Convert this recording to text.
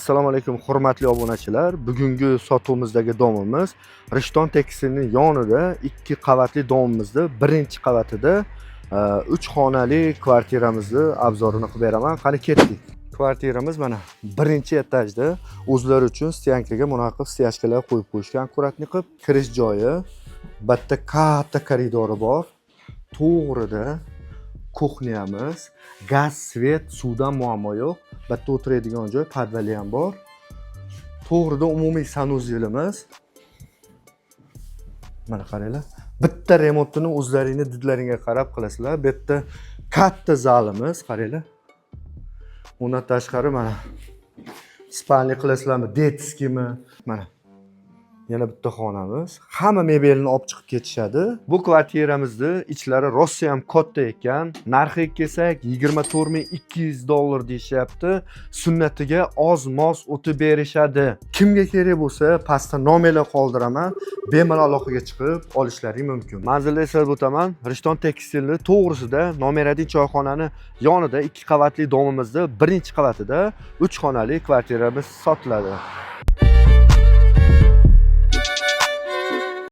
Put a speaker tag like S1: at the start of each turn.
S1: Assalomu alaykum hurmatli obunachilar. Bugungi sotuvimizdagi domimiz Rishton tekstilning yonida 2 qavatli domimizda birinchi qavatida 3 xonali kvartiramizni obzorini qilib beraman. Qani ketdik. Kvartiramiz mana birinchi etajda o'zlari uchun styankaga bunaqa styashkalar qo'yib qo'yishgan. Akkuratni qilib kirish joyi, bitta katta koridori bor. To'g'rida kuxnyamiz, gaz, svet, suvdan muammo yo'q. Bitta o'tiradigan joy, podvali ham bor. To'g'rida umumiy sanuzilimiz. Mana qaranglar. Bitta remontini o'zlaringning didlaringga qarab qilasizlar. Bu yerda katta zalimiz, qaranglar. Undan tashqari mana spalni qilasizlarmi, detskimi? Mana yana bitta xonamiz. Hamma mebelni olib chiqib ketishadi. Bu kvartiramizni ichlari rosa ham katta ekan. Narxiga kelsak $24,200 deyishyapti. Sunnatiga oz-moz o'tib berishadi. Kimga kerak bo'lsa, pastda nomerlar qoldiraman. Bemalol aloqaga chiqib olishlaring mumkin. Manzilni eslatib o'taman. Rishton tekstilni to'g'risida Nomeradin choyxonani yonida 2 qavatli domimizda birinchi qavatida 3 xonali kvartiramiz sotiladi.